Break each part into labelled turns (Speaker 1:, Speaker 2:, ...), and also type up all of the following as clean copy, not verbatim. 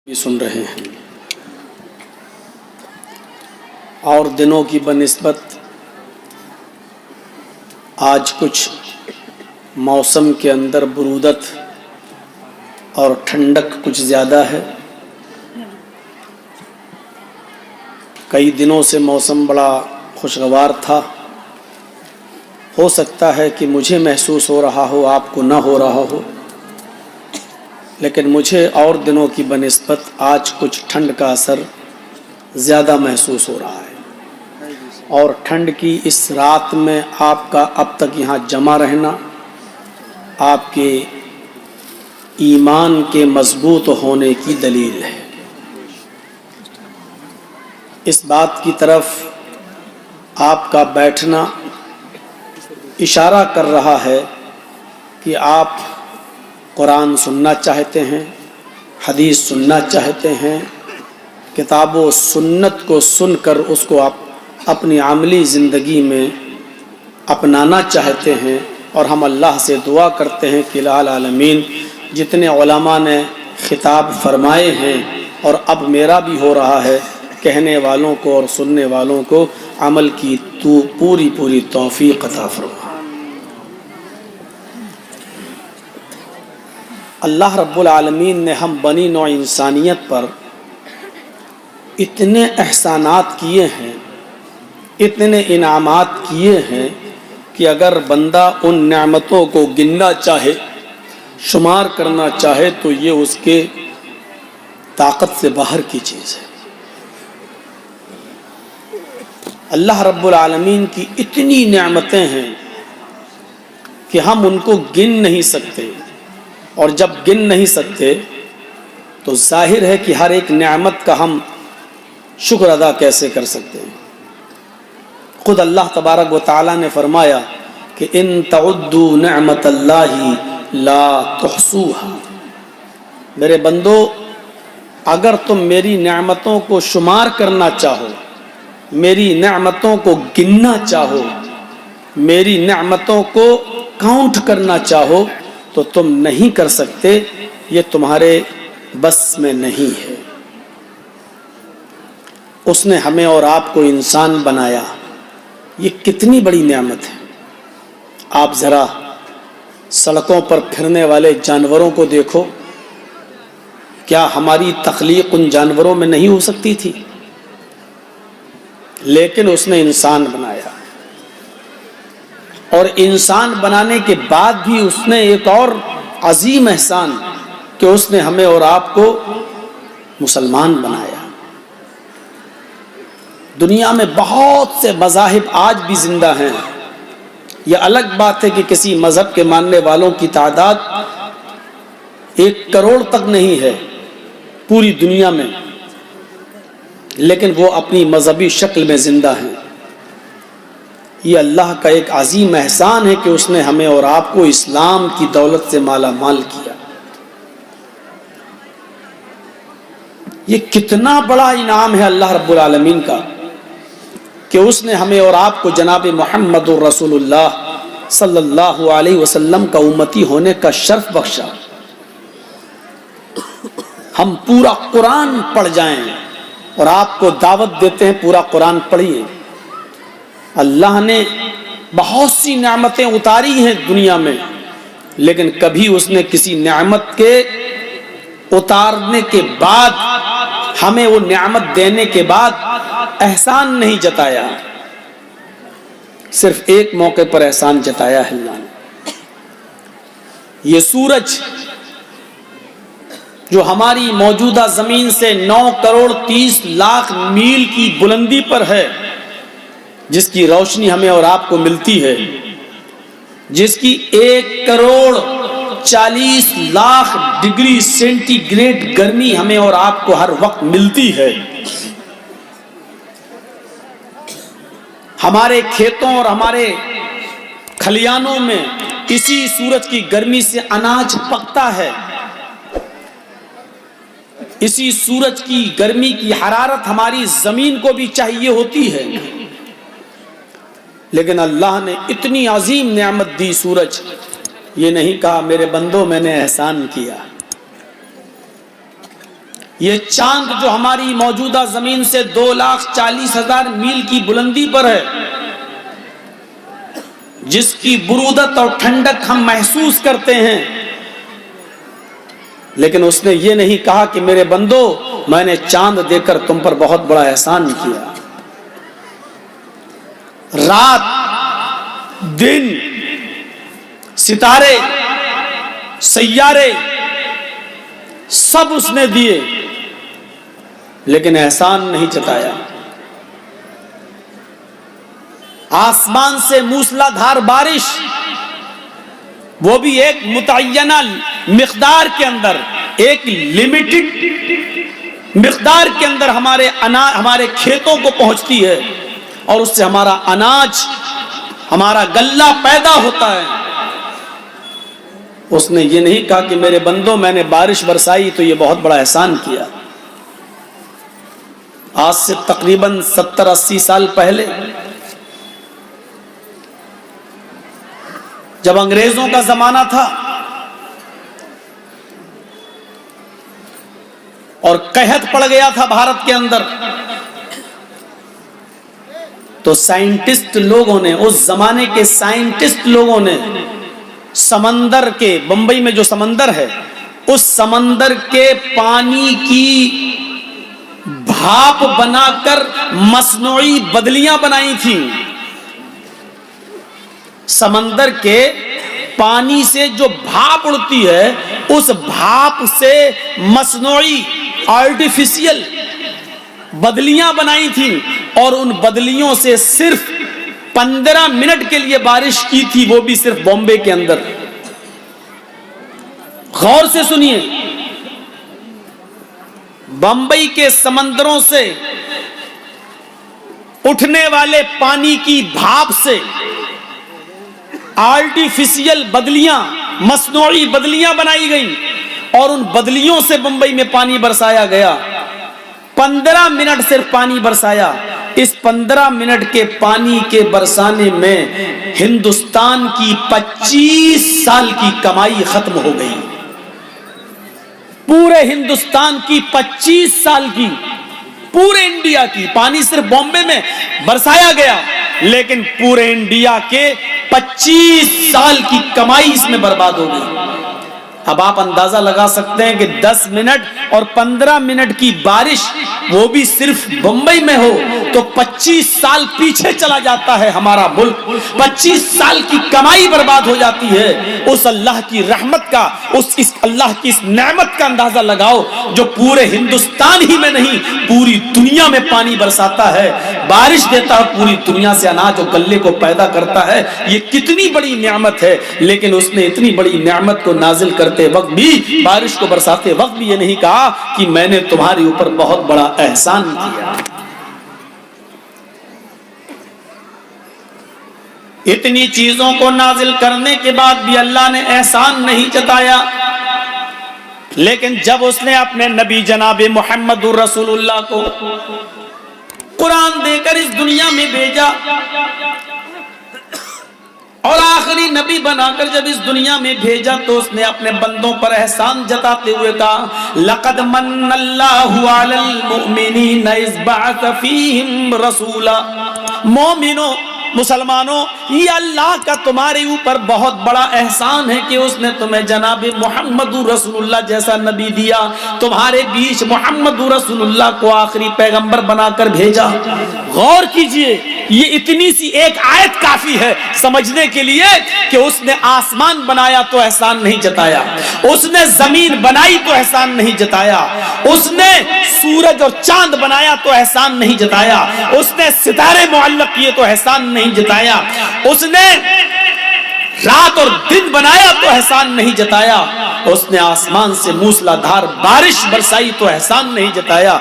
Speaker 1: بھی سن رہے ہیں اور دنوں کی بنسبت آج کچھ موسم کے اندر برودت اور ٹھنڈک کچھ زیادہ ہے۔ کئی دنوں سے موسم بڑا خوشگوار تھا، ہو سکتا ہے کہ مجھے محسوس ہو رہا ہو، آپ کو نہ ہو رہا ہو، لیکن مجھے اور دنوں کی بنسبت آج کچھ ٹھنڈ کا اثر زیادہ محسوس ہو رہا ہے۔ اور ٹھنڈ کی اس رات میں آپ کا اب تک یہاں جمع رہنا آپ کے ایمان کے مضبوط ہونے کی دلیل ہے۔ اس بات کی طرف آپ کا بیٹھنا اشارہ کر رہا ہے کہ آپ قرآن سننا چاہتے ہیں، حدیث سننا چاہتے ہیں، کتاب و سنت کو سن کر اس کو آپ اپنی عملی زندگی میں اپنانا چاہتے ہیں۔ اور ہم اللہ سے دعا کرتے ہیں کہ الہ العالمین جتنے علماء نے خطاب فرمائے ہیں اور اب میرا بھی ہو رہا ہے، کہنے والوں کو اور سننے والوں کو عمل کی تو پوری توفیق عطا فرما۔ اللہ رب العالمین نے ہم بنی نوع انسانیت پر اتنے احسانات کیے ہیں، اتنے انعامات کیے ہیں کہ اگر بندہ ان نعمتوں کو گننا چاہے، شمار کرنا چاہے تو یہ اس کے طاقت سے باہر کی چیز ہے۔ اللہ رب العالمین کی اتنی نعمتیں ہیں کہ ہم ان کو گن نہیں سکتے، اور جب گن نہیں سکتے تو ظاہر ہے کہ ہر ایک نعمت کا ہم شکر ادا کیسے کر سکتے ہیں۔ خود اللہ تبارک و تعالیٰ نے فرمایا کہ ان تعدوا نعمت اللہ لا تحصوها، میرے بندو اگر تم میری نعمتوں کو شمار کرنا چاہو، میری نعمتوں کو گننا چاہو، میری نعمتوں کو کاؤنٹ کرنا چاہو تو تم نہیں کر سکتے، یہ تمہارے بس میں نہیں ہے۔ اس نے ہمیں اور آپ کو انسان بنایا، یہ کتنی بڑی نعمت ہے۔ آپ ذرا سڑکوں پر پھرنے والے جانوروں کو دیکھو، کیا ہماری تخلیق ان جانوروں میں نہیں ہو سکتی تھی؟ لیکن اس نے انسان بنایا، اور انسان بنانے کے بعد بھی اس نے ایک اور عظیم احسان کہ اس نے ہمیں اور آپ کو مسلمان بنایا۔ دنیا میں بہت سے مذاہب آج بھی زندہ ہیں، یہ الگ بات ہے کہ کسی مذہب کے ماننے والوں کی تعداد 1 کروڑ تک نہیں ہے پوری دنیا میں، لیکن وہ اپنی مذہبی شکل میں زندہ ہیں۔ یہ اللہ کا ایک عظیم احسان ہے کہ اس نے ہمیں اور آپ کو اسلام کی دولت سے مالا مال کیا۔ یہ کتنا بڑا انعام ہے اللہ رب العالمین کا کہ اس نے ہمیں اور آپ کو جناب محمد رسول اللہ صلی اللہ علیہ وسلم کا امتی ہونے کا شرف بخشا۔ ہم پورا قرآن پڑھ جائیں اور آپ کو دعوت دیتے ہیں پورا قرآن پڑھیے۔ اللہ نے بہت سی نعمتیں اتاری ہیں دنیا میں، لیکن کبھی اس نے کسی نعمت کے اتارنے کے بعد، ہمیں وہ نعمت دینے کے بعد احسان نہیں جتایا۔ صرف ایک موقع پر احسان جتایا ہے اللہ نے۔ یہ سورج جو ہماری موجودہ زمین سے 9 کروڑ 30 لاکھ میل کی بلندی پر ہے، جس کی روشنی ہمیں اور آپ کو ملتی ہے، جس کی 1 crore 40 lakh degree centigrade گرمی ہمیں اور آپ کو ہر وقت ملتی ہے، ہمارے کھیتوں اور ہمارے کھلیانوں میں اسی سورج کی گرمی سے اناج پکتا ہے، اسی سورج کی گرمی کی حرارت ہماری زمین کو بھی چاہیے ہوتی ہے، لیکن اللہ نے اتنی عظیم نعمت دی سورج، یہ نہیں کہا میرے بندوں میں نے احسان کیا۔ یہ چاند جو ہماری موجودہ زمین سے 2,40,000 میل کی بلندی پر ہے، جس کی برودت اور ٹھنڈک ہم محسوس کرتے ہیں، لیکن اس نے یہ نہیں کہا کہ میرے بندو میں نے چاند دے کر تم پر بہت بڑا احسان کیا۔ رات، دن، ستارے، سیارے سب اس نے دیے، لیکن احسان نہیں جتایا۔ آسمان سے موسلا دھار بارش، وہ بھی ایک متعینہ مقدار کے اندر، ایک لمیٹڈ مقدار کے اندر ہمارے کھیتوں کو پہنچتی ہے، اور اس سے ہمارا اناج، ہمارا غلہ پیدا ہوتا ہے۔ اس نے یہ نہیں کہا کہ میرے بندوں میں نے بارش برسائی تو یہ بہت بڑا احسان کیا۔ آج سے تقریباً 70-80 سال پہلے جب انگریزوں کا زمانہ تھا اور قحط پڑ گیا تھا بھارت کے اندر، تو سائنٹسٹ لوگوں نے، اس زمانے کے سائنٹسٹ لوگوں نے سمندر کے، بمبئی میں جو سمندر ہے، اس سمندر کے پانی کی بھاپ بنا کر مصنوعی بدلیاں بنائی تھیں۔ سمندر کے پانی سے جو بھاپ اڑتی ہے، اس بھاپ سے مصنوعی آرٹیفیشل بدلیاں بنائی تھیں، اور ان بدلیوں سے صرف 15 منٹ کے لیے بارش کی تھی، وہ بھی صرف بامبے کے اندر۔ غور سے سنیے، بمبئی کے سمندروں سے اٹھنے والے پانی کی بھاپ سے آرٹیفیشل بدلیاں، مصنوعی بدلیاں بنائی گئیں، اور ان بدلیوں سے بمبئی میں پانی برسایا گیا۔ 15 منٹ صرف پانی برسایا۔ اس 15 منٹ کے پانی کے برسانے میں ہندوستان کی 25 سال کی کمائی ختم ہو گئی۔ پورے ہندوستان کی 25 سال کی، پورے انڈیا کی، پانی صرف بامبے میں برسایا گیا، لیکن پورے انڈیا کے 25 سال کی کمائی اس میں برباد ہو گئی۔ اب آپ اندازہ لگا سکتے ہیں کہ 10 منٹ اور 15 منٹ کی بارش، وہ بھی صرف بمبئی میں ہو تو 25 سال پیچھے چلا جاتا ہے ہمارا ملک، 25 سال کی کمائی برباد ہو جاتی ہے۔ اس اللہ کی رحمت کا، اس اللہ کی اس نعمت کا اندازہ لگاؤ جو پورے ہندوستان ہی میں نہیں، پوری دنیا میں پانی برساتا ہے، بارش دیتا ہے، پوری دنیا سے اناج اور غلے کو پیدا کرتا ہے۔ یہ کتنی بڑی نعمت ہے، لیکن اس نے اتنی بڑی نعمت کو نازل کرتے وقت بھی، بارش کو برساتے وقت بھی یہ نہیں کہا کہ میں نے تمہارے اوپر بہت بڑا احسان کیا۔ اتنی چیزوں کو نازل کرنے کے بعد بھی اللہ نے احسان نہیں جتایا، لیکن جب اس نے اپنے نبی جناب محمد رسول اللہ کو قرآن دے کر اس دنیا میں بھیجا اور آخری نبی بنا کر جب اس دنیا میں بھیجا، تو اس نے اپنے بندوں پر احسان جتاتے ہوئے کہا لَقَدْ مَنَّ اللَّهُ عَلَى الْمُؤْمِنِينَ إِذْ بَعَثَ فِيهِمْ رَسُولًا۔ مومنوں، مسلمانوں، یہ اللہ کا تمہارے اوپر بہت بڑا احسان ہے کہ اس نے تمہیں جناب محمد رسول اللہ جیسا نبی دیا، تمہارے بیچ محمد رسول اللہ کو آخری پیغمبر بنا کر بھیجا۔ غور کیجئے، یہ اتنی سی ایک آیت کافی ہے سمجھنے کے لیے کہ اس نے آسمان بنایا تو احسان نہیں جتایا، اس نے زمین بنائی تو احسان نہیں جتایا، اس نے سورج اور چاند بنایا تو احسان نہیں جتایا، اس نے ستارے معلق کیے تو احسان نہیں جتایا، اس نے رات اور دن بنایا تو احسان نہیں جتایا، اس نے آسمان سے موسلا دھار بارش برسائی تو احسان نہیں جتایا۔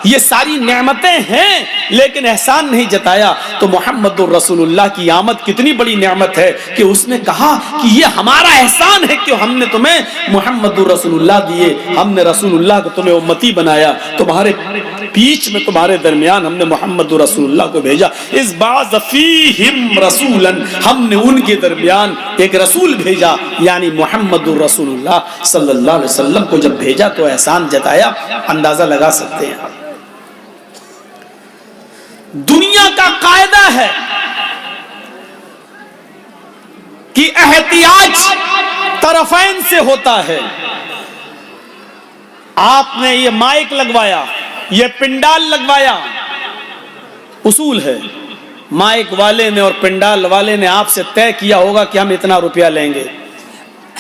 Speaker 1: یہ ساری نعمتیں ہیں لیکن احسان نہیں جتایا، تو محمد الرسول اللہ کی آمد کتنی بڑی نعمت ہے کہ اس نے کہا کہ یہ ہمارا احسان ہے کہ ہم نے تمہیں محمد الرسول اللہ دیے، ہم نے رسول اللہ کو تمہیں امتی بنایا، تمہارے بیچ میں تمہارے درمیان ہم نے محمد رسول اللہ کو بھیجا۔ اس بعث فیہم رسولا، ہم نے ان کے درمیان ایک رسول بھیجا، یعنی محمد رسول اللہ صلی اللہ علیہ وسلم کو جب بھیجا تو احسان جتایا۔ اندازہ لگا سکتے ہیں آپ، دنیا کا قاعدہ ہے کہ احتیاج طرفین سے ہوتا ہے۔ آپ نے یہ مائک لگوایا، یہ پنڈال لگوایا، اصول ہے، مائک والے نے اور پنڈال والے نے آپ سے طے کیا ہوگا کہ ہم اتنا روپیہ لیں گے،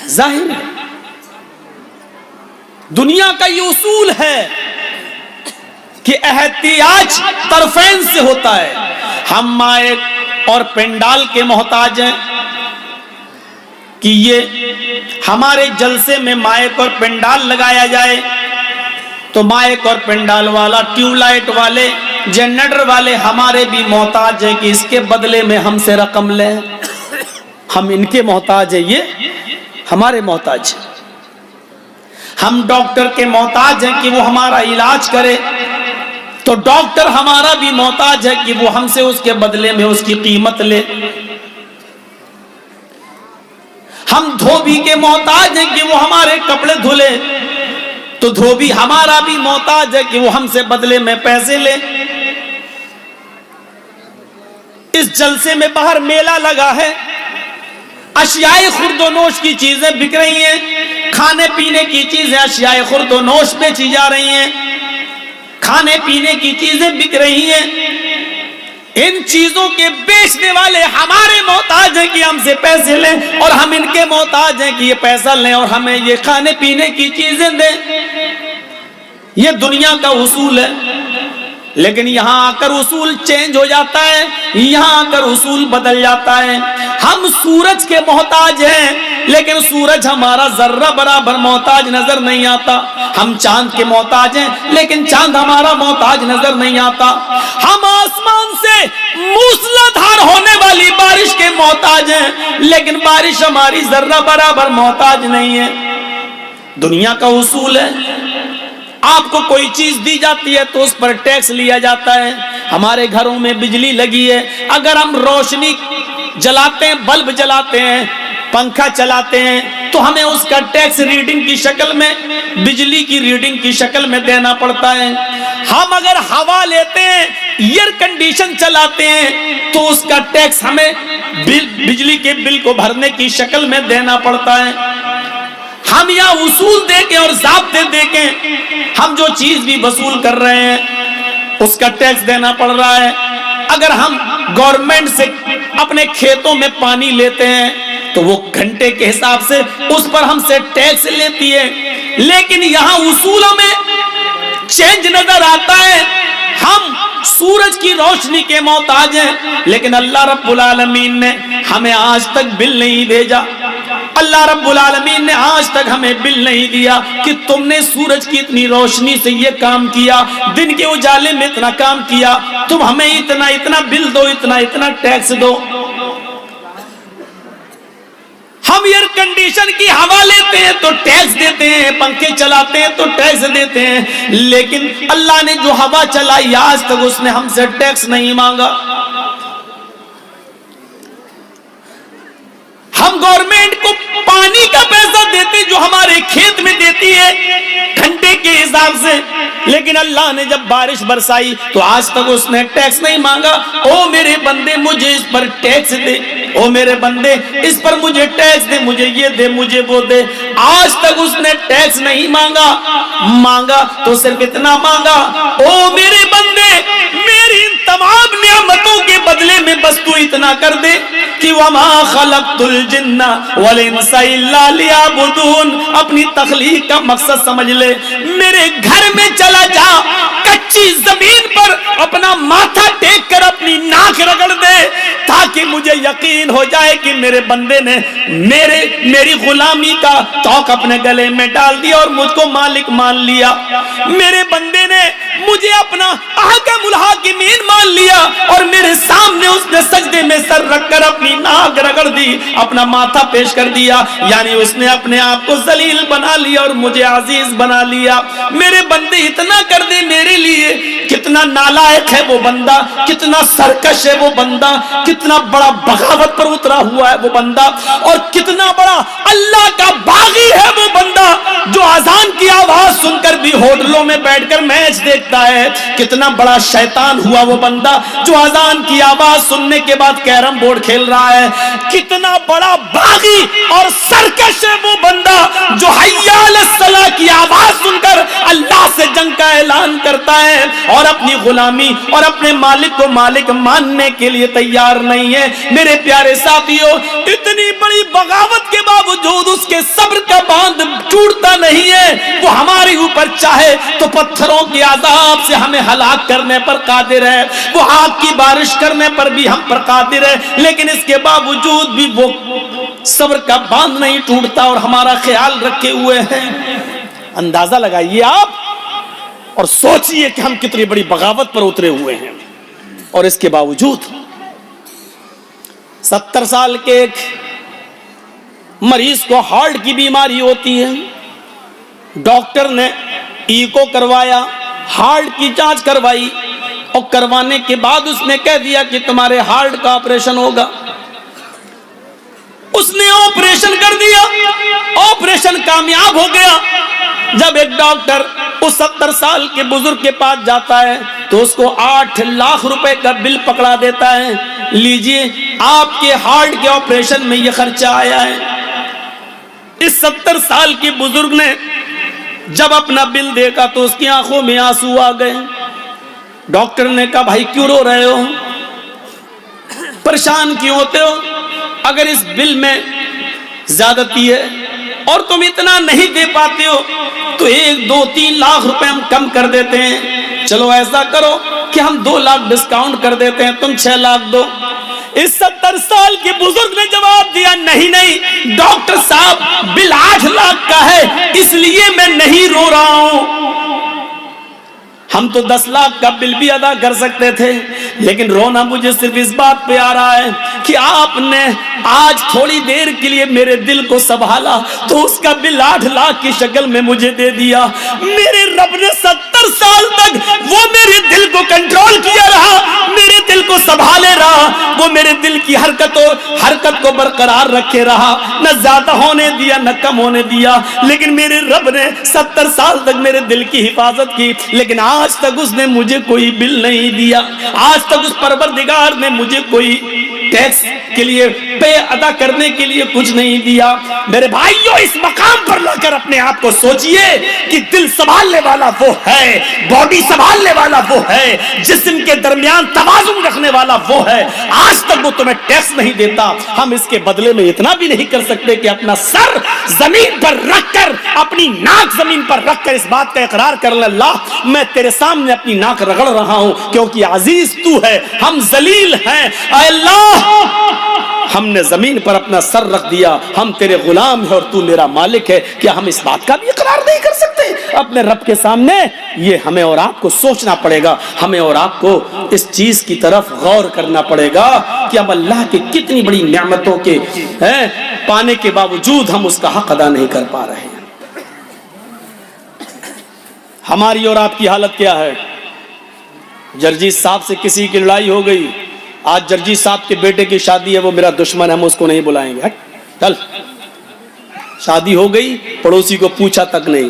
Speaker 1: ظاہر ہے دنیا کا یہ اصول ہے کہ احتیاج طرفین سے ہوتا ہے۔ ہم مائک اور پنڈال کے محتاج ہیں کہ یہ ہمارے جلسے میں مائک اور پنڈال لگایا جائے، تو مائک اور پنڈال والا، ٹیوب لائٹ والے، جنریٹر والے ہمارے بھی محتاج ہیں کہ اس کے بدلے میں ہم سے رقم لیں۔ ہم ان کے محتاج ہیں، یہ ہمارے محتاج ہیں۔ ہم ڈاکٹر کے محتاج ہیں کہ وہ ہمارا علاج کرے، تو ڈاکٹر ہمارا بھی محتاج ہے کہ وہ ہم سے اس کے بدلے میں اس کی قیمت لے۔ ہم دھوبی کے محتاج ہیں کہ وہ ہمارے کپڑے دھلے، تو دھوبی ہمارا بھی محتاج ہے کہ وہ ہم سے بدلے میں پیسے لے۔ اس جلسے میں باہر میلہ لگا ہے، اشیاء خورد و نوش کی چیزیں بک رہی ہیں، کھانے پینے کی چیزیں اشیاء خورد و نوش بیچی جا رہی ہیں، کھانے پینے کی چیزیں بک رہی ہیں۔ ان چیزوں کے بیچنے والے ہمارے محتاج ہیں کہ ہم سے پیسے لیں، اور ہم ان کے محتاج ہیں کہ یہ پیسہ لیں اور ہمیں یہ کھانے پینے کی چیزیں دیں۔ یہ دنیا کا اصول ہے، لیکن یہاں آ کر اصول چینج ہو جاتا ہے، یہاں آ کر اصول بدل جاتا ہے۔ ہم سورج کے محتاج ہیں، لیکن سورج ہمارا ذرہ برابر محتاج نظر نہیں آتا۔ ہم چاند کے محتاج ہیں، لیکن چاند ہمارا محتاج نظر نہیں آتا۔ ہم آسمان سے موسلادھار ہونے والی بارش کے محتاج ہیں، لیکن بارش ہماری ذرہ برابر محتاج نہیں ہے۔ دنیا کا اصول ہے، آپ کو کوئی چیز دی جاتی ہے تو اس پر ٹیکس لیا جاتا ہے۔ ہمارے گھروں میں بجلی لگی ہے، اگر ہم روشنی جلاتے ہیں، بلب جلاتے ہیں، پنکھا چلاتے ہیں، تو ہمیں اس کا ٹیکس ریڈنگ کی شکل میں، بجلی کی ریڈنگ کی شکل میں دینا پڑتا ہے۔ ہم اگر ہوا لیتے ہیں، ایئر کنڈیشن چلاتے ہیں، تو اس کا ٹیکس ہمیں بجلی کے بل کو بھرنے کی شکل میں دینا پڑتا ہے۔ ہم یہاں اصول دے کے اور ضابطے دے کے ہم جو چیز بھی وصول کر رہے ہیں اس کا ٹیکس دینا پڑ رہا ہے۔ اگر ہم گورنمنٹ سے اپنے کھیتوں میں پانی لیتے ہیں تو وہ گھنٹے کے حساب سے اس پر ہم سے ٹیکس لیتی ہے، لیکن یہاں اصولوں میں چینج نظر آتا ہے۔ ہم سورج کی روشنی کے محتاج ہیں، لیکن اللہ رب العالمین نے ہمیں آج تک بل نہیں بھیجا۔ اللہ رب العالمین نے آج تک ہمیں بل نہیں دیا کہ تم نے سورج کی اتنی روشنی سے یہ کام کیا، دن کے اجالے میں اتنا کام کیا، تم ہمیں اتنا اتنا بل دو، اتنا اتنا ٹیکس دو۔ ہم ایئر کنڈیشن کی ہوا لیتے ہیں تو ٹیکس دیتے ہیں، پنکھے چلاتے ہیں تو ٹیکس دیتے ہیں، لیکن اللہ نے جو ہوا چلائی آج تک اس نے ہم سے ٹیکس نہیں مانگا۔ ہم گورنمنٹ کو پانی کا پیسہ دیتے جو ہمارے کھیت میں دیتی ہے گھنٹے کے حساب سے، لیکن اللہ نے جب بارش برسائی تو آج تک اس نے ٹیکس نہیں مانگا۔ او میرے بندے مجھے اس پر ٹیکس دے، او میرے بندے اس پر مجھے ٹیکس دے، مجھے یہ دے، مجھے وہ دے۔ آج تک اس نے ٹیکس نہیں مانگا تو صرف اتنا مانگا، او میرے بندے میری ان تمام نعمتوں کے بدلے میں بس تو اتنا کر دے کہ وما خلقت الجن والانس الا لیعبدون۔ اپنی تخلیق کا مقصد سمجھ لے، میرے گھر میں چلا جا، کچی زمین پر اپنا ماتھا ٹیک کر اپنی ناک رگڑ دے تاکہ تاکہ مجھے یقین ہو جائے کہ میرے بندے نے میری غلامی کا توق اپنے گلے میں ڈال دیا اور مجھ کو مالک مان لیا، میرے بندے نے مجھے اپنا احکم الحاکمین مان لیا، اور میرے سامنے اس نے سجدے میں سر رکھ کر اپنی ناک رگڑ دی، اپنا ماتھا پیش کر دیا، یعنی اس نے اپنے آپ کو ذلیل بنا لیا اور مجھے عزیز بنا لیا۔ میرے بندے اتنا کر دے میرے لیے، کتنا نالائق ہے وہ بندہ، کتنا سرکش ہے وہ بندہ، کتنا بڑا بغاوت پر اترا ہوا ہے وہ بندہ، اور کتنا بڑا اللہ کا باغی ہے وہ بندہ جو اذان کی آواز سن کر بھی ہوٹلوں میں بیٹھ کر میچ دیکھتا ہے، کتنا بڑا شیطان ہوا وہ بندہ جو اذان کی آواز سننے کے بعد کیرم بورڈ کھیل رہا ہے، کتنا بڑا باغی اور سرکش ہے وہ بندہ جو حی علی الصلاۃ کی آواز سن کر اللہ سے جنگ کا اعلان کرتا ہے اور اپنی غلامی اور اپنے مالک کو مالک ماننے کے لیے تیار نہیں ہے۔ میرے پیارے ساتھیوں، اتنی بڑی بغاوت کے باوجود اس کے صبر کا باندھ ٹوٹتا نہیں ہے، وہ ہمارے اوپر چاہے تو پتھروں کے عذاب سے ہمیں ہلاک کرنے پر قادر ہے، وہ آگ کی بارش کرنے پر بھی ہم پر قادر ہے، لیکن اس کے باوجود بھی وہ صبر کا باندھ نہیں ٹوٹتا اور ہمارا خیال رکھے ہوئے ہیں۔ اندازہ لگائیے آپ اور سوچئے کہ ہم کتنی بڑی بغاوت پر اترے ہوئے ہیں، اور اس کے باوجود 70 سال کے ایک مریض کو ہارٹ کی بیماری ہوتی ہے، ڈاکٹر نے ایکو کروایا، ہارٹ کی جانچ کروائی، اور کروانے کے بعد اس نے کہہ دیا کہ تمہارے ہارٹ کا آپریشن ہوگا۔ اس نے آپریشن کر دیا، آپریشن کامیاب ہو گیا۔ جب ایک ڈاکٹر اس 70 سال کے بزرگ کے پاس جاتا ہے تو اس کو 8 لاکھ روپے کا بل پکڑا دیتا ہے، لیجئے آپ کے ہارٹ کے آپریشن میں یہ خرچہ آیا ہے۔ اس 70 سال کے بزرگ نے جب اپنا بل دیکھا تو اس کی آنکھوں میں آنسو آ گئے۔ ڈاکٹر نے کہا بھائی کیوں رو رہے ہو، پریشان کیوں ہوتے ہو؟ اگر اس بل میں زیادتی ہے اور تم اتنا نہیں دے پاتے ہو تو 1 2 3 لاکھ روپے ہم کم کر دیتے ہیں، چلو ایسا کرو کہ ہم 2 لاکھ ڈسکاؤنٹ کر دیتے ہیں، تم 6 لاکھ دو۔ اس 70 سال کے بزرگ نے جواب دیا نہیں ڈاکٹر صاحب، بل 8 لاکھ کا ہے اس لیے میں نہیں رو رہا ہوں، ہم تو 10 لاکھ کا بل بھی ادا کر سکتے تھے، لیکن رونا مجھے صرف اس بات پہ آ رہا ہے کہ آپ نے آج تھوڑی دیر کے لیے میرے دل کو سنبھالا تو اس کا بل 8 لاکھ کی شکل میں مجھے دے دیا۔ میرے رب نے 70 سال تک وہ میرے دل کو کنٹرول کیا رہا، میرے دل کو سنبھالے رہا، وہ میرے دل کی حرکت کو برقرار رکھے رہا، نہ زیادہ ہونے دیا نہ کم ہونے دیا، لیکن میرے رب نے 70 سال تک میرے دل کی حفاظت کی، لیکن آج تک اس نے مجھے کوئی بل نہیں دیا، آج تک اس پروردگار نے مجھے کوئی ٹیکس کے لیے پے ادا کرنے کے لیے کچھ نہیں دیا۔ میرے بھائیوں، اس مقام پر لا کر اپنے آپ کو سوچئے کہ دل سنبھالنے والا وہ ہے، باڈی سنبھالنے والا وہ ہے، جسم کے درمیان توازن رکھنے والا وہ ہے، آج تک وہ تمہیں ٹیکس نہیں دیتا۔ ہم اس کے بدلے میں اتنا بھی نہیں کر سکتے کہ اپنا سر زمین پر رکھ کر، اپنی ناک زمین پر رکھ کر اس بات کا اقرار کر لیں اللہ میں تیرے سامنے اپنی ناک رگڑ رہا ہوں کیونکہ عزیز تو ہے، ہم ذلیل ہیں، اے اللہ ہم نے زمین پر اپنا سر رکھ دیا، ہم تیرے غلام ہیں اور تو میرا مالک ہے، کیا ہم اس بات کا بھی اقرار نہیں کر سکتے اپنے رب کے سامنے؟ یہ ہمیں اور آپ کو سوچنا پڑے گا، ہمیں اور آپ کو اس چیز کی طرف غور کرنا پڑے گا کہ ہم اللہ کی کتنی بڑی نعمتوں کے پانے کے باوجود ہم اس کا حق ادا نہیں کر پا رہے ہیں۔ ہماری اور آپ کی حالت کیا ہے؟ جرجیت صاحب سے کسی کی لڑائی ہو گئی، آج جرجیت صاحب کے بیٹے کی شادی ہے، وہ میرا دشمن ہے، ہم اس کو نہیں بلائیں گے، چل شادی ہو گئی، پڑوسی کو پوچھا تک نہیں۔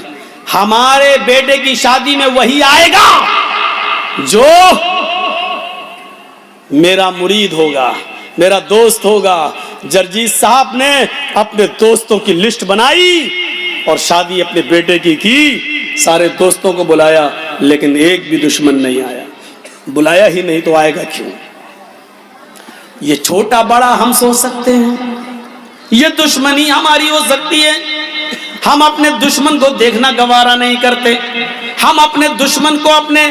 Speaker 1: ہمارے بیٹے کی شادی میں وہی آئے گا جو میرا مرید ہوگا، میرا دوست ہوگا۔ جرجیت صاحب نے اپنے دوستوں کی لسٹ بنائی اور شادی اپنے بیٹے کی، سارے دوستوں کو بلایا لیکن ایک بھی دشمن نہیں آیا۔ بلایا ہی نہیں تو آئے گا کیوں؟ یہ چھوٹا بڑا ہم سوچ سکتے ہیں، یہ دشمنی ہماری ہو سکتی ہے، ہم اپنے دشمن کو دیکھنا گوارا نہیں کرتے، ہم اپنے دشمن کو اپنے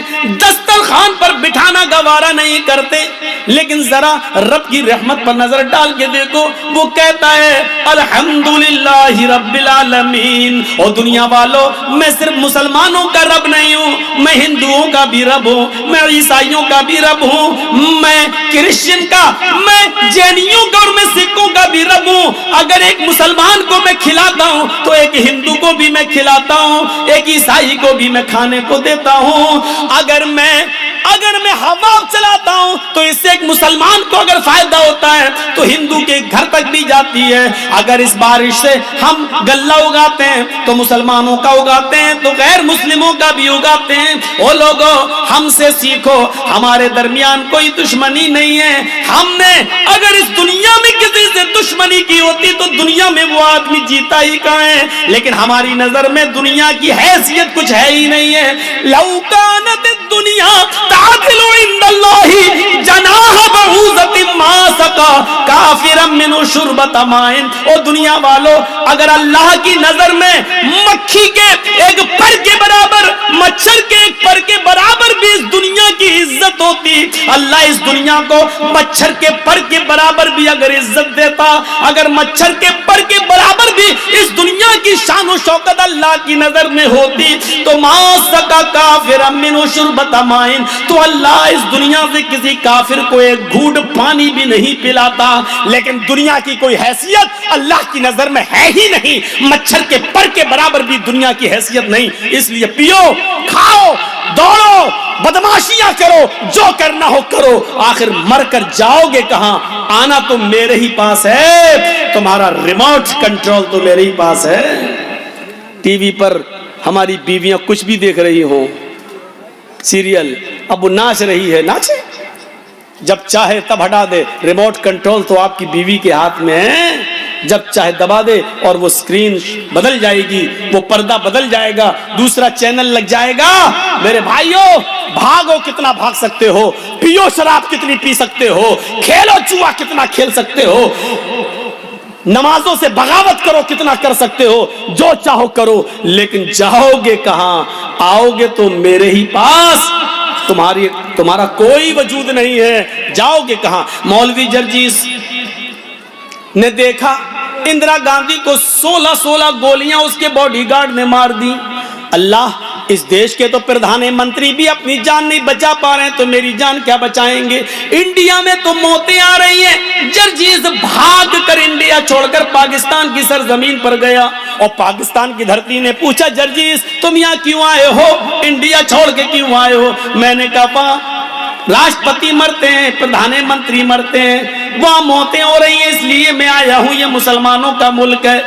Speaker 1: دسترخوان پر بٹھانا گوارا نہیں کرتے، لیکن ذرا رب کی رحمت پر نظر ڈال کے دیکھو، وہ کہتا ہے الحمدللہ رب العالمین۔ اور دنیا والوں، میں صرف مسلمانوں کا رب نہیں ہوں، میں ہندوؤں کا بھی رب ہوں، میں عیسائیوں کا بھی رب ہوں، میں کرسچن کا، میں جینیوں کا اور میں سکھوں کا بھی رب ہوں۔ اگر ایک مسلمان کو میں کھلاتا ہوں تو ایک ہندو کو بھی میں کھلاتا ہوں، ایک عیسائی کو بھی میں کھانے کو دیتا ہوں۔ اگر میں ہوا چلاتا ہوں تو اس سے ایک مسلمان کو اگر فائدہ ہوتا ہے تو ہندو کے گھر تک بھی جاتی ہے۔ اگر اس بارش سے ہم غلہ اگاتے ہیں تو مسلمانوں کا اگاتے ہیں تو غیر مسلموں کا بھی اگاتے ہیں۔ او لوگو، ہم سے سیکھو، ہمارے درمیان کوئی دشمنی نہیں ہے۔ ہم نے اگر اس دنیا میں کسی سے دشمنی کی ہوتی تو دنیا میں وہ آدمی جیتا ہی کہاں ہے، لیکن ہماری نظر میں دنیا کی حیثیت کچھ ہے ہی نہیں ہے۔ لو کانت الدنیا تعدل عند اللہ جناح بعوضۃ ما سقى کافرا منه شربۃ ماء۔ او دنیا والو، اگر اللہ کی نظر میں مکھی کے ایک پر کے برابر، مچھر کے ایک پر کے برابر بھی اس دنیا کی عزت ہوتی، اللہ اس دنیا کو مچھر کے پر کے برابر بھی اگر عزت دیتا، اگر مچھر کے پر کے برابر بھی اس دنیا کی شان و شوکت اللہ کی نظر میں ہوتی تو ما سقى کافرا منه شربۃ ماء، تو اللہ اس دنیا سے کسی کافر کو ایک گھونٹ پانی بھی نہیں پلاتا۔ لیکن دنیا کی کوئی حیثیت اللہ کی نظر میں ہے ہی نہیں، مچھر کے پر کے برابر بھی دنیا کی حیثیت نہیں۔ اس لیے پیو، کھاؤ، دوڑو، بدماشیاں کرو، جو کرنا ہو کرو، آخر مر کر جاؤ گے کہاں؟ آنا تو میرے ہی پاس ہے، تمہارا ریموٹ کنٹرول تو میرے ہی پاس ہے۔ ٹی وی پر ہماری بیویاں کچھ بھی دیکھ رہی ہوں، سیریل، اب وہ ناچ رہی ہے، ناچے، جب چاہے تب ہٹا دے، ریموٹ کنٹرول تو آپ کی بیوی کے ہاتھ میں ہے، جب چاہے دبا دے اور وہ سکرین بدل جائے گی، وہ پردہ بدل جائے گا، دوسرا چینل لگ جائے گا۔ میرے بھائیوں، بھاگو کتنا بھاگ سکتے ہو، پیو شراب کتنی پی سکتے ہو، کھیلو جوا کتنا کھیل سکتے ہو، نمازوں سے بغاوت کرو کتنا کر سکتے ہو، جو چاہو کرو، لیکن جاؤ گے کہاں؟ آؤ گے تو میرے ہی پاس، تمہارا کوئی وجود نہیں ہے، جاؤ گے کہاں؟ مولوی جرجیس نے دیکھا اندرا گاندھی کو 16 گولیاں اس کے باڈی گارڈ نے مار دی۔ اللہ، اس دیش کے تو پردھان منتری بھی اپنی جان نہیں بچا پا رہے ہیں تو میری جان کیا بچائیں گے؟ انڈیا میں تو موتیں آ رہی ہیں۔ جرجیس بھاگ کر انڈیا چھوڑ کر پاکستان کی سرزمین پر گیا اور پاکستان کی دھرتی نے پوچھا، جرجیس تم یہاں کیوں آئے ہو، انڈیا چھوڑ کے کیوں آئے ہو؟ میں نے کہا راشٹرپتی مرتے ہیں، پردھان منتری مرتے ہیں، وہاں موتیں ہو رہی ہیں، اس لیے میں آیا ہوں، یہ مسلمانوں کا ملک ہے۔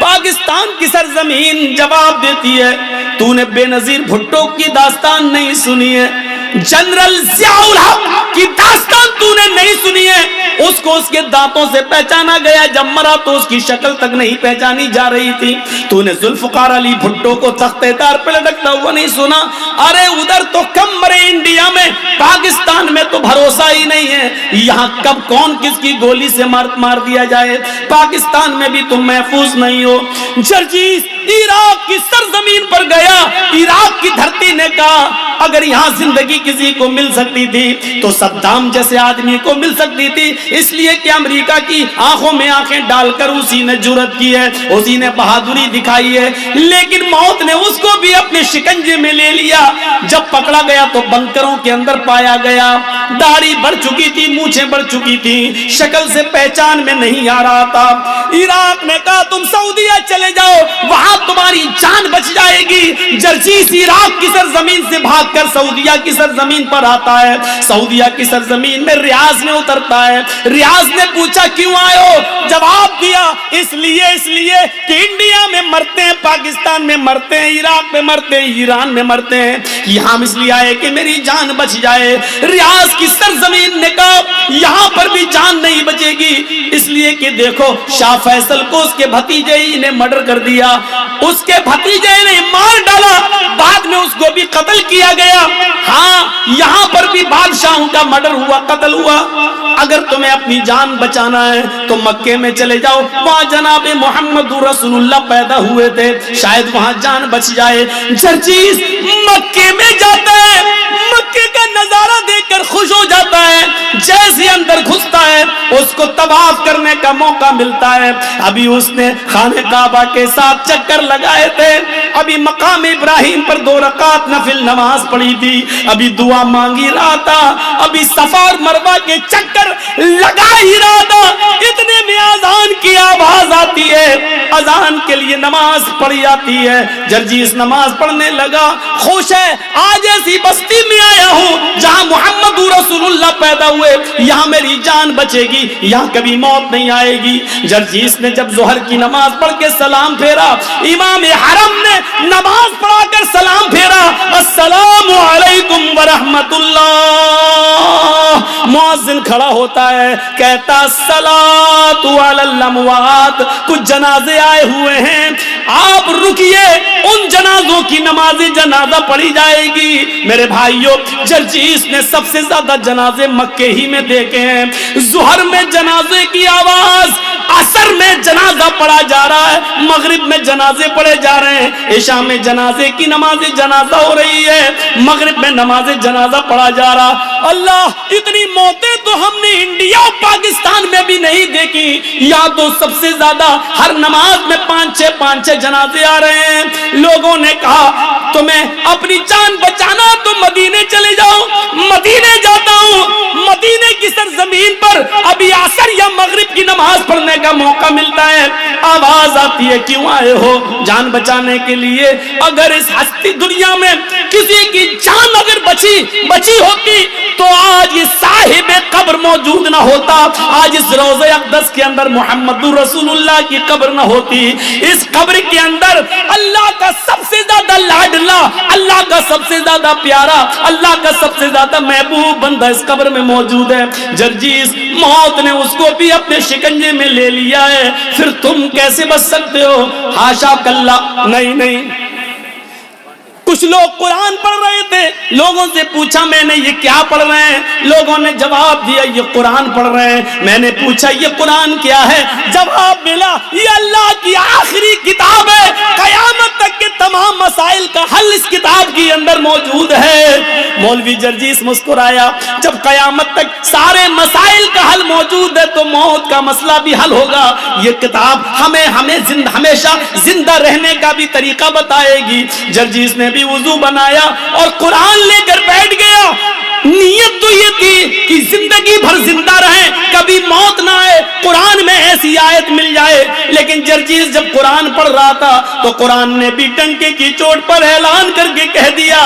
Speaker 1: پاکستان کی سرزمین جواب دیتی ہے، تو نے بے نظیر بھٹو کی داستان نہیں سنی ہے، جنرل ضیاء الحق کی داستان تو نے نہیں سنی ہے، اس کو اس کے دانتوں سے پہچانا گیا، جب مرا تو اس کی شکل تک نہیں پہچانی جا رہی تھی۔ تو نے ذوالفقار علی بھٹو کو تختے دار پہ لٹکتا ہوا نہیں سنا؟ ارے ادھر تو کم مرے انڈیا میں، پاکستان میں تو بھروسہ ہی نہیں ہے، یہاں کب کون کس کی گولی سے مار دیا جائے، پاکستان میں بھی تم محفوظ نہیں ہو۔ جرجیس عراق کی سرزمین پر گیا، عراق کی دھرتی نے کہا اگر یہاں زندگی کسی کو مل سکتی تھی تو صدام جیسے آدمی کو مل سکتی تھی، اس لیے کہ امریکہ کی آنکھوں میں آنکھیں ڈال کر اسی نے جرأت کی ہے، اسی نے بہادری دکھائی ہے، لیکن موت نے اس کو بھی اپنے شکنجے میں لے لیا۔ جب پکڑا گیا تو بنکروں کے اندر پایا گیا، داڑھی بڑھ چکی تھی، مونچھیں بڑھ چکی تھی، شکل سے پہچان میں نہیں آ رہا تھا۔ عراق نے کہا تم سعودیہ چلے جاؤ، وہاں تمہاری جان بچ جائے گی۔ جرجیس عراق کی سرزمین سے بھاگ کر سعودیہ کی سرزمین پر آتا ہے، سعودیہ کی سرزمین میں ریاض میں اترتا ہے۔ ریاض نے پوچھا کیوں آئے ہو؟ جواب دیا اس لیے کہ انڈیا میں مرتے ہیں، پاکستان میں مرتے ہیں، عراق میں مرتے ہیں، ایران میں مرتے ہیں، یہاں اس لیے آئے کہ میری جان بچ جائے۔ ریاض کی سرزمین نے کہا یہاں پر بھی جان نہیں بچے گی، اس لیے کہ دیکھو شاہ فیصل کو اس کے بھتیجے ہی نے مرڈر کر دیا، اس کے بھتیجے نے مار ڈالا، بعد میں اس کو بھی قتل کیا گیا۔ ہاں یہاں پر بھی بھی بادشاہوں کا مرڈر ہوا، قتل ہوا، اگر تمہیں اپنی جان بچانا ہے تو مکے میں چلے جاؤ، وہاں جناب محمد رسول اللہ پیدا ہوئے تھے، شاید وہاں جان بچ جائے۔ جرجیس مکے میں جاتا ہے، مکے کا نظارہ دیکھ کر خوش ہو جاتا ہے، جیسے اندر گھستا ہے اس کو طواف کرنے کا موقع ملتا ہے۔ ابھی اس نے خانہ کعبہ کے ساتھ چکر لگائے تھے، ابھی مقام ابراہیم پر 2 رکعت نفل نماز پڑھی تھی، ابھی دعا مانگی رہا تھا، ابھی صفا اور مروہ کے چکر لگا ہی رہا تھا، اتنے میں اذان کی آواز آتی ہے، اذان کے لیے نماز پڑھی جاتی ہے۔ جرجیس نماز پڑھنے لگا، خوش ہے، آج ایسی بستی میں آیا ہوں جہاں محمد رسول اللہ پیدا ہوئے، یہاں میری جان بچے گی، یہاں کبھی موت نہیں آئے گی۔ جرجیس نے جب ظہر کی نماز پڑھ کے سلام پھیرا، امام حرم نے نماز پڑھا کر سلام پھیرا، السلام علیکم ورحمت اللہ، مؤذن کھڑا ہوتا ہے، کہتا الصلاۃ علی الاموات، کچھ جنازے آئے ہوئے ہیں، آپ رکیے، ان جنازوں کی نماز جنازہ پڑھی جائے گی۔ میرے بھائیوں، جرجیس نے سب سے زیادہ جنازے مکے ہی میں دیکھے ہیں، ظہر میں جنازے کی آواز، عصر میں جنازہ پڑھا جا رہا ہے، مغرب میں جنازے پڑھے جا رہے ہیں، عشاء میں جنازے کی نماز جنازہ ہو رہی ہے، مغرب میں نماز جنازہ پڑھا جا رہا۔ اللہ، اتنی موتیں تو ہم نے انڈیا اور پاکستان میں بھی نہیں دیکھی، یہاں تو سب سے زیادہ ہر نماز میں 5-6 جنازے آ رہے ہیں۔ لوگوں نے کہا تمہیں اپنی جان بچانا تو مدینے چلے جاؤ، مدینے جاتا ہوں، مدینے کی سرزمین پر ابھی عصر یا مغرب کی نماز پڑھنے کا موقع ملتا ہے، آواز آتی ہے کیوں آئے ہو؟ جان بچانے کے لیے۔ اگر اس ہستی دنیا میں کسی کی جان اگر بچی ہوتی تو آج یہ صاحب قبر موجود نہ ہوتا، آج اس روضہ اقدس کے اندر محمد رسول اللہ کی قبر نہ ہوتی، اس قبر کے اندر اللہ کا سب سے زیادہ لاڈلا، اللہ کا سب سے زیادہ پیارا، اللہ کا سب سے زیادہ محبوب بندہ اس قبر میں موجود ہے۔ جرجیس، موت نے اس کو بھی اپنے شکنجے میں لے لیا ہے، پھر تم کیسے بچ سکتے ہو؟ حاشا کلا، نہیں۔ کچھ لوگ قرآن پڑھ رہے تھے، لوگوں سے پوچھا میں نے یہ کیا پڑھ رہے ہیں؟ لوگوں نے جواب دیا یہ قرآن پڑھ رہے ہیں۔ میں نے پوچھا یہ قرآن کیا ہے؟ جواب ملا یہ اللہ کی آخری کتاب ہے، قیامت تک کے تمام مسائل کا حل اس کتاب کے اندر موجود ہے۔ مولوی جرجیس مسکرایا، جب قیامت تک سارے مسائل کا حل موجود ہے تو موت کا مسئلہ بھی حل ہوگا۔ یہ کتاب ہمیں ہمیشہ زندہ رہنے کا بھی طریقہ بتائے گی۔ جرجیس نے بھی وضو بنایا اور قرآن لے کر بیٹھ گیا۔ نیت تو یہ تھی کہ زندگی بھر زندہ رہیں، کبھی موت نہ آئے، قرآن میں ایسی آیت مل جائے۔ لیکن جرجیس جب قرآن پڑھ رہا تھا تو قرآن نے بھی ٹنکے کی چوٹ پر اعلان کر کے کہہ دیا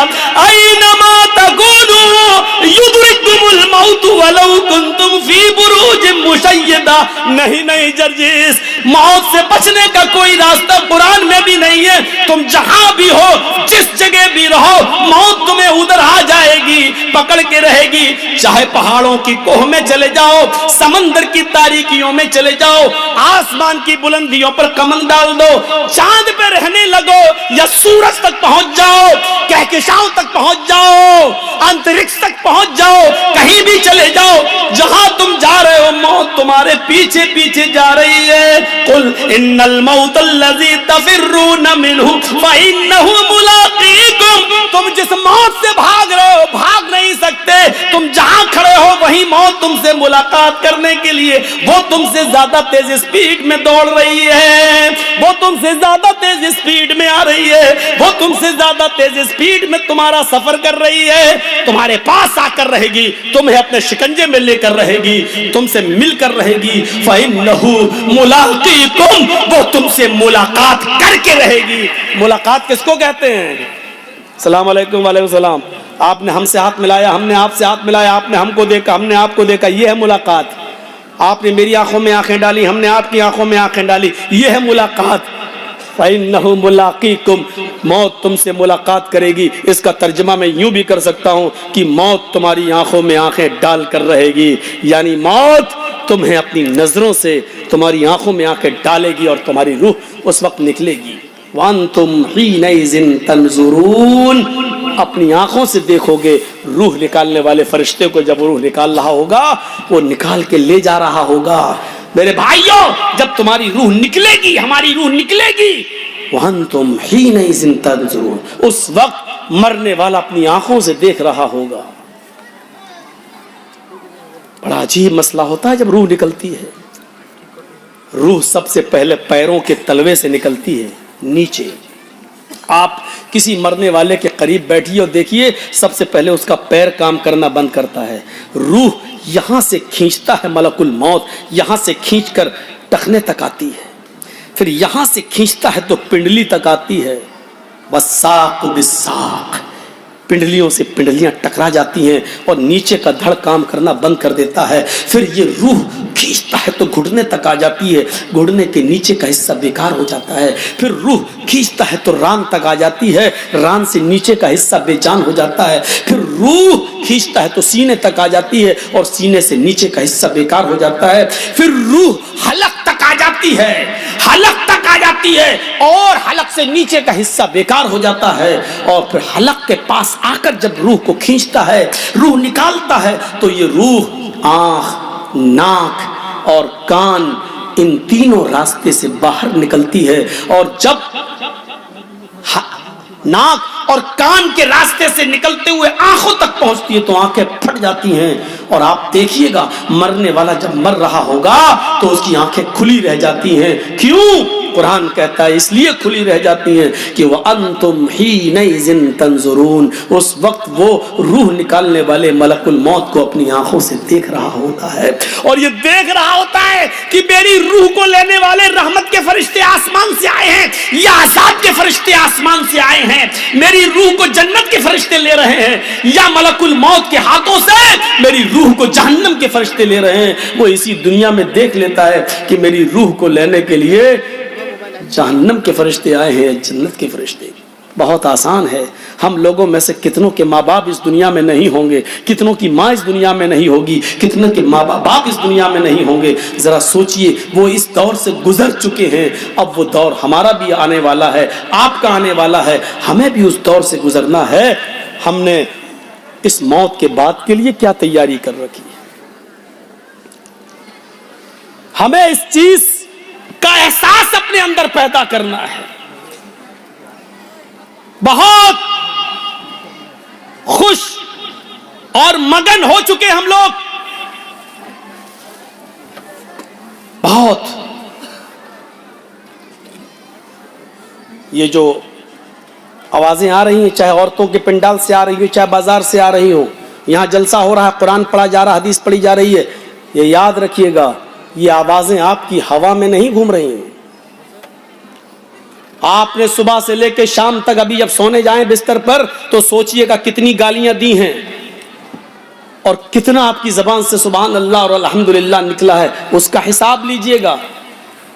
Speaker 1: اینما تکونوا یدرککم الموت ولو کنتم فی بروج مشیدہ۔ نہیں جرجیس، موت سے بچنے کا کوئی راستہ قرآن میں بھی نہیں ہے، تم جہاں بھی ہو، جس جگہ بھی رہو، موت تمہیں ادھر آ جائے گی، پکڑ کے رہے گی۔ چاہے پہاڑوں کی کوہ میں چلے جاؤ، سمندر کی تاریکیوں میں چلے جاؤ، آسمان کی بلندیوں پر کمند ڈال دو، چاند پہ رہنے لگو یا سورج تک پہنچ جاؤ، کہکشاؤں تک پہنچ جاؤ، انترکش تک پہنچ جاؤ، کہیں بھی چلے جاؤ، جہاں تم جا رہے ہو موت تمہارے پیچھے پیچھے جا رہی ہے۔ قل ان الموت الذی تفرون منہ فانہ ملاقیکم۔ تم جس موت سے بھاگ رہے ہو بھاگ نہیں سکتے، تم جہاں کھڑے ہو وہیں موت تم سے ملاقات کرنے کے لیے، وہ تم سے زیادہ تیز اسپیڈ میں دوڑ رہی ہے، وہ تم سے زیادہ تیز اسپیڈ میں آ رہی ہے، وہ تم سے زیادہ تیز اسپیڈ میں تمہارا سفر کر رہی ہے، تمہارے پاس آ کر رہے گی، تمہیں اپنے شکنجے میں لے کر رہے گی، تم سے مل کر رہے گی۔ فَإِنَّهُ مُلَاقِيكُمْ، وہ تم سے ملاقات کر کے رہے گی۔ ملاقات کس کو کہتے ہیں؟ السلام علیکم وعلیکم السلام۔ آپ نے ہم سے ہاتھ ملایا، ہم نے آپ سے ہاتھ ملایا، آپ نے ہم کو دیکھا، ہم نے آپ کو دیکھا، یہ ہے ملاقات۔ آپ نے میری آنکھوں میں آنکھیں ڈالی، ہم نے آپ کی آنکھوں میں آنکھیں ڈالی، یہ ہے ملاقات۔ فَإِنَّهُ مُلَاقِيكُمْ، موت تم سے ملاقات کرے گی۔ اس کا ترجمہ میں یوں بھی کر سکتا ہوں کہ موت تمہاری آنکھوں میں آنکھیں ڈال کر رہے گی، یعنی موت تمہیں اپنی نظروں سے تمہاری آنکھوں میں آنکھیں ڈالے گی اور تمہاری روح اس وقت نکلے گی۔ وَأَنْتُمْ حِينَئِذٍ تَنْظُرُونَ، اپنی آنکھوں سے دیکھو گے روح نکالنے والے فرشتے کو، جب روح نکال رہا ہوگا وہ نکال کے لے جا رہا ہوگا۔ میرے بھائیوں، جب تمہاری روح نکلے گی، ہماری روح نکلے گی، وَأَنْتُمْ حِينَئِذٍ تَنظُرُونَ، اس وقت مرنے والا اپنی آنکھوں سے دیکھ رہا ہوگا۔ بڑا عجیب مسئلہ ہوتا ہے جب روح نکلتی ہے۔ روح سب سے پہلے پیروں کے تلوے سے نکلتی ہے نیچے۔ آپ کسی مرنے والے کے قریب بیٹھیے اور دیکھیے، سب سے پہلے اس کا پیر کام کرنا بند کرتا ہے۔ روح یہاں سے کھینچتا ہے ملک الموت، یہاں سے کھینچ کر ٹخنے تک آتی ہے، پھر یہاں سے کھینچتا ہے تو پنڈلی تک آتی ہے۔ والساق بالساق، پنڈلیوں سے پنڈلیاں ٹکرا جاتی ہیں اور نیچے کا دھڑ کام کرنا بند کر دیتا ہے۔ پھر یہ روح کھینچتا ہے تو گھٹنے تک آ جاتی ہے، گھٹنے کے نیچے کا حصہ بیکار ہو جاتا ہے۔ پھر روح کھینچتا ہے تو ران تک آ جاتی ہے، ران سے نیچے کا حصہ بے جان ہو جاتا ہے۔ پھر روح کھینچتا ہے تو سینے تک آ جاتی ہے اور سینے سے نیچے کا حصہ بیکار ہو جاتا ہے۔ پھر روح حلق تک آ جاتی ہے، حلق تک آ جاتی ہے اور حلق سے نیچے کا حصہ بیکار ہو جاتا ہے۔ اور پھر حلق کے پاس آ کر جب روح کو کھینچتا ہے، روح نکالتا ہے، تو یہ روح آنکھ، ناک اور کان، ان تینوں راستے سے باہر نکلتی ہے۔ اور جب ناک اور کان کے راستے سے نکلتے ہوئے آنکھوں تک پہنچتی ہے تو آنکھیں پھٹ جاتی ہیں۔ اور آپ دیکھیے گا مرنے والا جب مر رہا ہوگا تو اس کی آنکھیں کھلی رہ جاتی ہیں۔ کیوں؟ قرآن کہتا ہے اس لیے کھلی رہ جاتی ہیں کہ وَأَنْتُمْ حِينَئِذٍ تَنظُرُونَ، اس وقت وہ روح نکالنے والے ملک الموت کو اپنی آنکھوں سے دیکھ رہا ہوتا ہے، اور یہ دیکھ رہا ہوتا ہے کہ میری روح کو لینے والے رحمت کے فرشتے آسمان سے آئے ہیں یا عذاب کے فرشتے آسمان سے آئے ہیں، میری روح کو جنت کے فرشتے لے رہے ہیں یا ملک الموت کے ہاتھوں سے میری روح کو جہنم کے فرشتے لے رہے ہیں۔ وہ اسی دنیا میں دیکھ لیتا ہے کہ میری روح کو لینے کے لیے جہنم کے فرشتے آئے ہیں، جنت کے فرشتے۔ بہت آسان ہے، ہم لوگوں میں سے کتنوں کے ماں باپ اس دنیا میں نہیں ہوں گے، کتنوں کی ماں اس دنیا میں نہیں ہوگی، کتنوں کے ماں باپ اس دنیا میں نہیں ہوں گے۔ ذرا سوچئے، وہ اس دور سے گزر چکے ہیں، اب وہ دور ہمارا بھی آنے والا ہے، آپ کا آنے والا ہے، ہمیں بھی اس دور سے گزرنا ہے۔ ہم نے اس موت کے بعد کے لیے کیا تیاری کر رکھی ہے؟ ہمیں اس چیز کا احساس اپنے اندر پیدا کرنا ہے۔ بہت خوش اور مگن ہو چکے ہم لوگ، بہت۔ یہ جو آوازیں آ رہی ہیں، چاہے عورتوں کے پنڈال سے آ رہی ہو، چاہے بازار سے آ رہی ہو، یہاں جلسہ ہو رہا ہے، قرآن پڑھا جا رہا ہے، حدیث پڑھی جا رہی ہے، یہ یاد رکھیے گا یہ آوازیں آپ کی ہوا میں نہیں گھوم رہی ہیں۔ آپ نے صبح سے لے کے شام تک ابھی جب سونے جائیں بستر پر تو سوچئے گا کتنی گالیاں دی ہیں اور کتنا آپ کی زبان سے سبحان اللہ اور الحمدللہ نکلا ہے، اس کا حساب لیجئے گا۔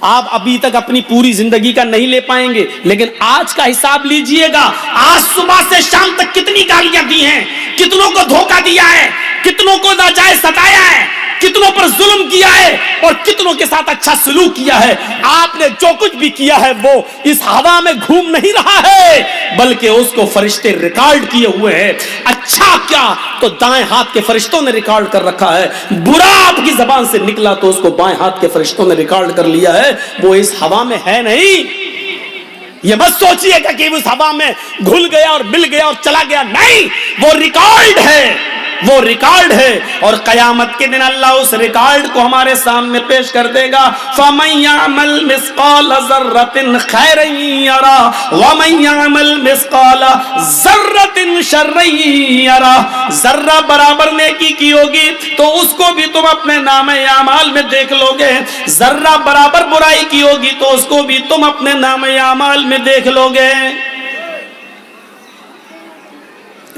Speaker 1: آپ ابھی تک اپنی پوری زندگی کا نہیں لے پائیں گے، لیکن آج کا حساب لیجئے گا، آج صبح سے شام تک کتنی گالیاں دی ہیں، کتنوں کو دھوکہ دیا ہے، کتنوں کو ناجائز ستایا ہے، کتنوں پر ظلم کیا ہے اور کتنوں کے ساتھ اچھا سلوک کیا ہے۔ آپ نے جو کچھ بھی کیا ہے وہ اس ہوا میں گھوم نہیں رہا ہے، بلکہ اس کو فرشتے ریکارڈ کیے ہوئے ہیں۔ اچھا کیا تو دائیں ہاتھ کے فرشتوں نے ریکارڈ کر رکھا ہے، برا آپ کی زبان سے نکلا تو اس کو بائیں ہاتھ کے فرشتوں نے ریکارڈ کر لیا ہے، وہ اس ہوا میں ہے نہیں۔ یہ مت سوچئے گا کہ اس ہوا میں گھل گیا اور مل گیا اور چلا گیا، نہیں، وہ ریکارڈ ہے، وہ ریکارڈ ہے، اور قیامت کے دن اللہ اس ریکارڈ کو ہمارے سامنے پیش کر دے گا۔ فَمَن يَعْمَلْ مِثْقَالَ ذَرَّةٍ خَيْرًا يَرَهُ وَمَن يَعْمَلْ مِثْقَالَ ذَرَّةٍ شَرًّا يَرَهُ، ذرہ برابر نیکی کی ہوگی تو اس کو بھی تم اپنے نامہ اعمال میں دیکھ لو گے، ذرہ برابر برائی کی ہوگی تو اس کو بھی تم اپنے نامہ اعمال میں دیکھ لو گے۔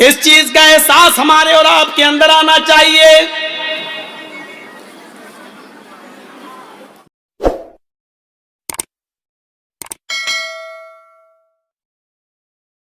Speaker 1: اس چیز کا احساس ہمارے اور آپ کے اندر آنا چاہیے۔